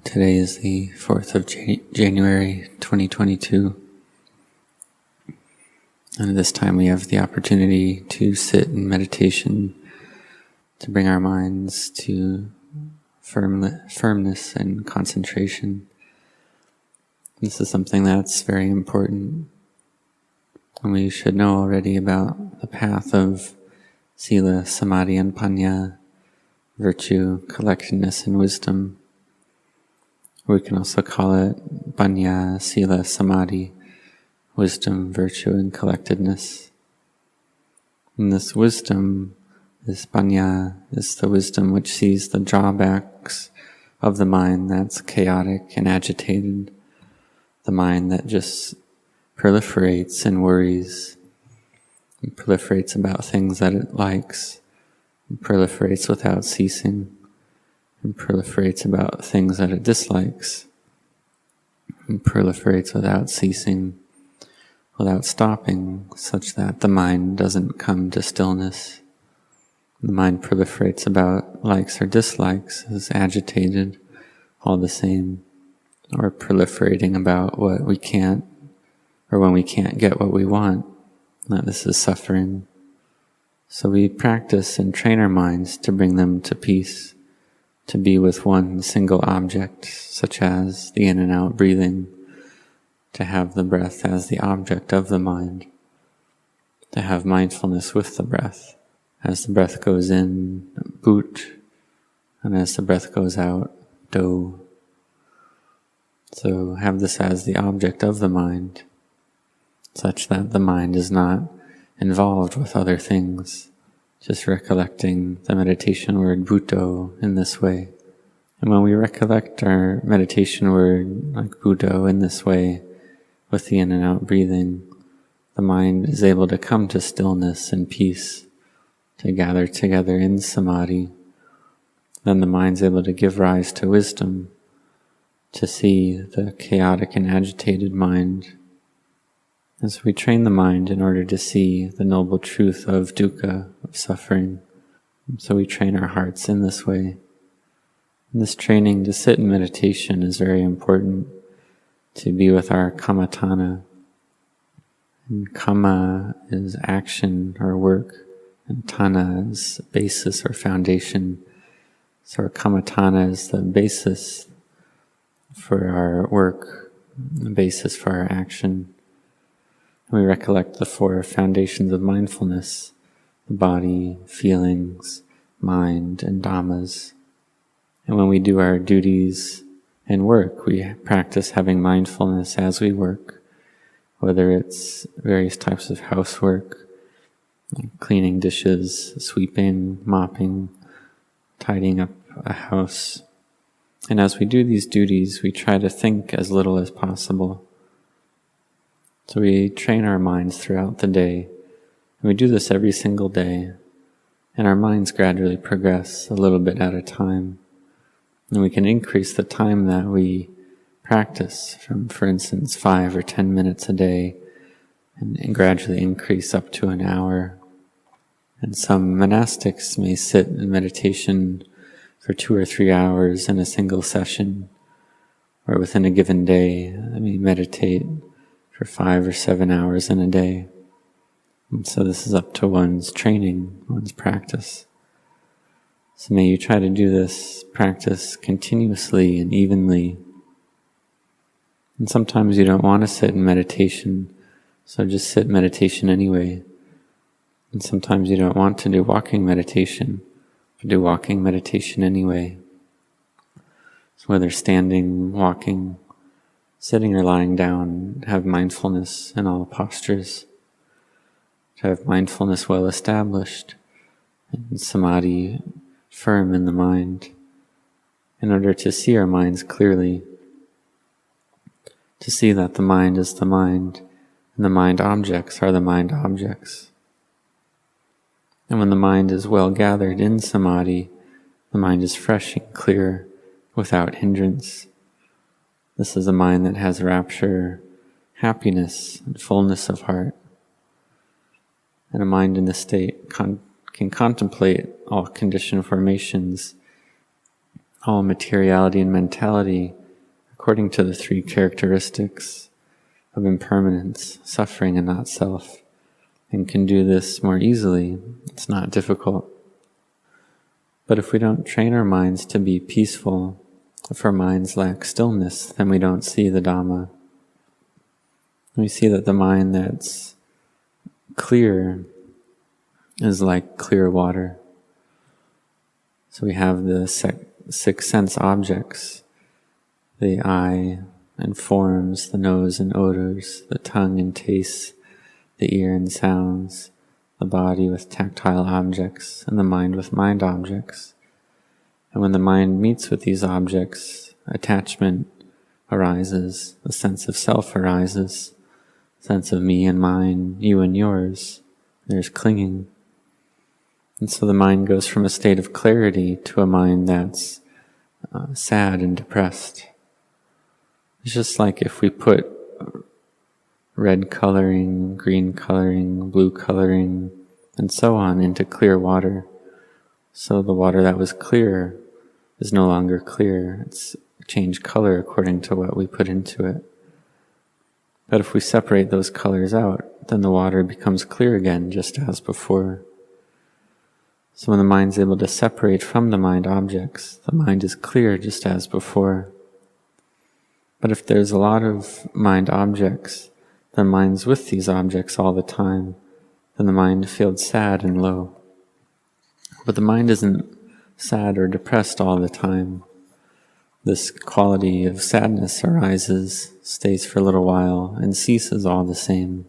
Today is the 4th of January 2022, and at this time we have the opportunity to sit in meditation, to bring our minds to firmness and concentration. This is something that's very important, and we should know already about the path of Sila, Samadhi, and Panya, virtue, collectedness, and wisdom. We can also call it Panya, Sila, Samadhi, wisdom, virtue, and collectedness. And this wisdom, this Panya, is the wisdom which sees the drawbacks of the mind that's chaotic and agitated, the mind that just proliferates and worries, and proliferates about things that it likes, and proliferates without ceasing, and proliferates about things that it dislikes, and proliferates without ceasing, without stopping, such that the mind doesn't come to stillness. The mind proliferates about likes or dislikes, is agitated, all the same, or proliferating about what we can't, or when we can't get what we want, that this is suffering. So we practice and train our minds to bring them to peace, to be with one single object, such as the in and out breathing, to have the breath as the object of the mind, to have mindfulness with the breath. As the breath goes in, boot, and as the breath goes out, do. So have this as the object of the mind, such that the mind is not involved with other things, just recollecting the meditation word Buddho in this way. And when we recollect our meditation word like Buddho in this way, with the in and out breathing, the mind is able to come to stillness and peace, to gather together in samadhi. Then the mind's able to give rise to wisdom, to see the chaotic and agitated mind. As we train the mind in order to see the noble truth of dukkha, of suffering, so we train our hearts in this way. And this training to sit in meditation is very important, to be with our kammatthana. And kamma is action or work, and thana is basis or foundation. So our kammatthana is the basis for our work, the basis for our action. We recollect the 4 foundations of mindfulness: the body, feelings, mind, and dhammas. And when we do our duties and work, we practice having mindfulness as we work, whether it's various types of housework, like cleaning dishes, sweeping, mopping, tidying up a house. And as we do these duties, we try to think as little as possible. So we train our minds throughout the day, and we do this every single day, and our minds gradually progress a little bit at a time. And we can increase the time that we practice from, for instance, 5 or 10 minutes a day, and gradually increase up to an hour. And some monastics may sit in meditation for 2 or 3 hours in a single session, or within a given day, they may meditate for 5 or 7 hours in a day. And so this is up to one's training, one's practice. So may you try to do this practice continuously and evenly. And sometimes you don't want to sit in meditation, so just sit meditation anyway. And sometimes you don't want to do walking meditation, but do walking meditation anyway. So whether standing, walking, sitting or lying down, have mindfulness in all postures, to have mindfulness well established, and samadhi firm in the mind, in order to see our minds clearly, to see that the mind is the mind, and the mind objects are the mind objects. And when the mind is well gathered in samadhi, the mind is fresh and clear, without hindrance. This is a mind that has rapture, happiness, and fullness of heart. And a mind in this state can contemplate all conditioned formations all materiality and mentality according to the three characteristics of impermanence, suffering, and not self, and can do this more easily. It's not difficult. But if we don't train our minds to be peaceful, if our minds lack stillness, then we don't see the Dhamma. We see that the mind that's clear is like clear water. So we have the six sense objects, the eye and forms, the nose and odors, the tongue and tastes, the ear and sounds, the body with tactile objects, and the mind with mind objects. And when the mind meets with these objects, attachment arises, the sense of self arises, sense of me and mine, you and yours. There's clinging. And so the mind goes from a state of clarity to a mind that's sad and depressed. It's just like if we put red coloring, green coloring, blue coloring, and so on into clear water. So the water that was clear is no longer clear. It's changed color according to what we put into it. But if we separate those colors out, then the water becomes clear again, just as before. So when the mind's able to separate from the mind objects, the mind is clear just as before. But if there's a lot of mind objects, the mind's with these objects all the time, then the mind feels sad and low. But the mind isn't sad or depressed all the time. This quality of sadness arises, stays for a little while, and ceases all the same.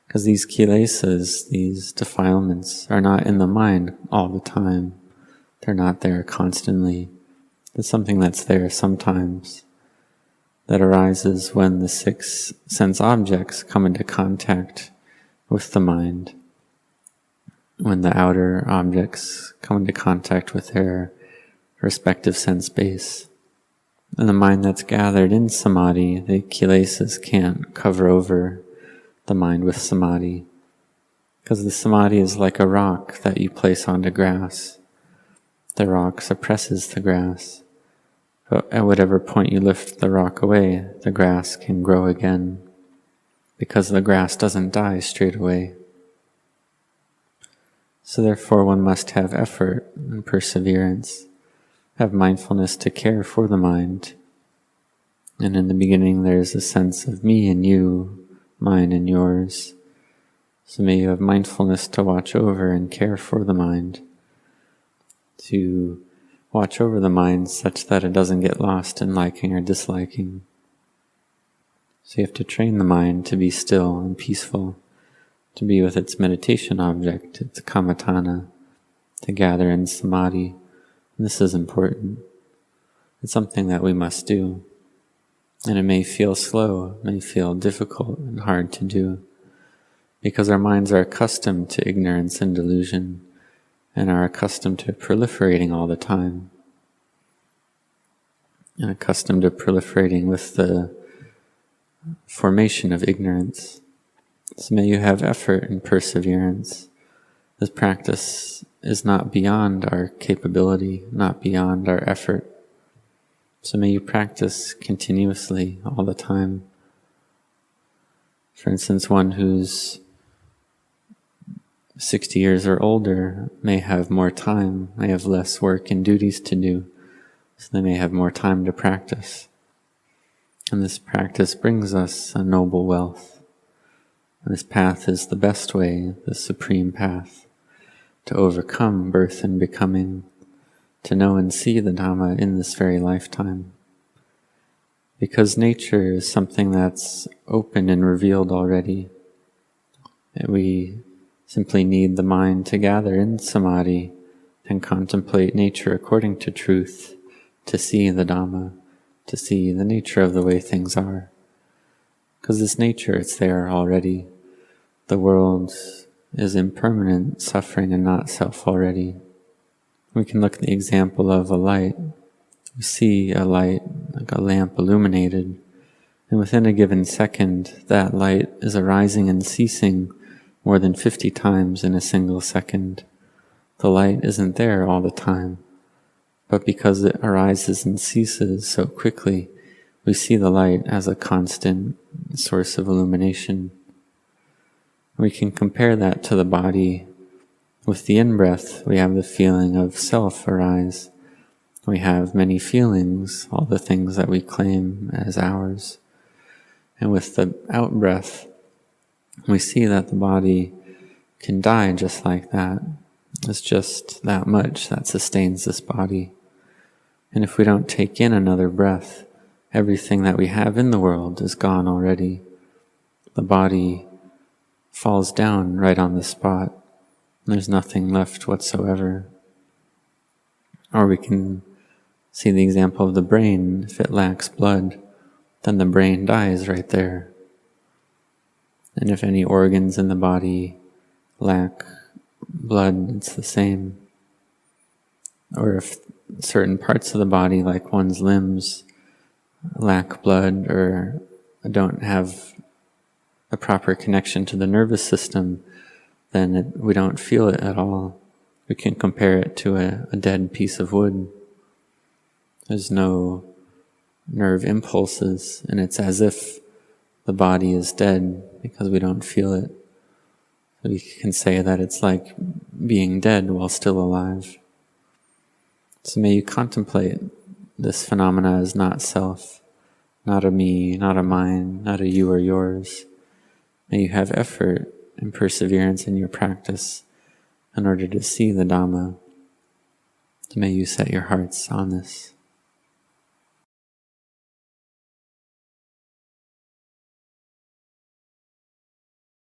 Because these kilesas, these defilements, are not in the mind all the time. They're not there constantly. It's something that's there sometimes, that arises when the six sense objects come into contact with the mind. When the outer objects come into contact with their respective sense base. And the mind that's gathered in samadhi, the kilesas can't cover over the mind with samadhi. Because the samadhi is like a rock that you place onto grass. The rock suppresses the grass. But at whatever point you lift the rock away, the grass can grow again. Because the grass doesn't die straight away. So therefore one must have effort and perseverance, have mindfulness to care for the mind. And in the beginning there's a sense of me and you, mine and yours. So may you have mindfulness to watch over and care for the mind, to watch over the mind such that it doesn't get lost in liking or disliking. So you have to train the mind to be still and peaceful, to be with its meditation object, its kammatthana, to gather in samadhi. And this is important. It's something that we must do. And it may feel slow, it may feel difficult and hard to do, because our minds are accustomed to ignorance and delusion, and are accustomed to proliferating all the time, and accustomed to proliferating with the formation of ignorance. So may you have effort and perseverance. This practice is not beyond our capability, not beyond our effort. So may you practice continuously all the time. For instance, one who's 60 years or older may have more time, may have less work and duties to do, so they may have more time to practice. And this practice brings us a noble wealth. And this path is the best way, the supreme path, to overcome birth and becoming, to know and see the Dhamma in this very lifetime. Because nature is something that's open and revealed already. We simply need the mind to gather in samadhi and contemplate nature according to truth, to see the Dhamma, to see the nature of the way things are. Because this nature, it's there already. The world is impermanent, suffering, and not self already. We can look at the example of a light. We see a light, like a lamp illuminated, and within a given second, that light is arising and ceasing more than 50 times in a single second. The light isn't there all the time, but because it arises and ceases so quickly, we see the light as a constant source of illumination. We can compare that to the body. With the in-breath, we have the feeling of self arise. We have many feelings, all the things that we claim as ours. And with the out-breath, we see that the body can die just like that. It's just that much that sustains this body. And if we don't take in another breath, everything that we have in the world is gone already. The body falls down right on the spot. There's nothing left whatsoever. Or we can see the example of the brain. If it lacks blood, then the brain dies right there. And if any organs in the body lack blood, it's the same. Or if certain parts of the body, like one's limbs, lack blood or don't have a proper connection to the nervous system, then we don't feel it at all. We can compare it to a dead piece of wood. There's no nerve impulses, and it's as if the body is dead because we don't feel it. So we can say that it's like being dead while still alive. So may you contemplate this phenomena as not self, not a me, not a mine, not a you or yours. May you have effort and perseverance in your practice in order to see the Dhamma. May you set your hearts on this.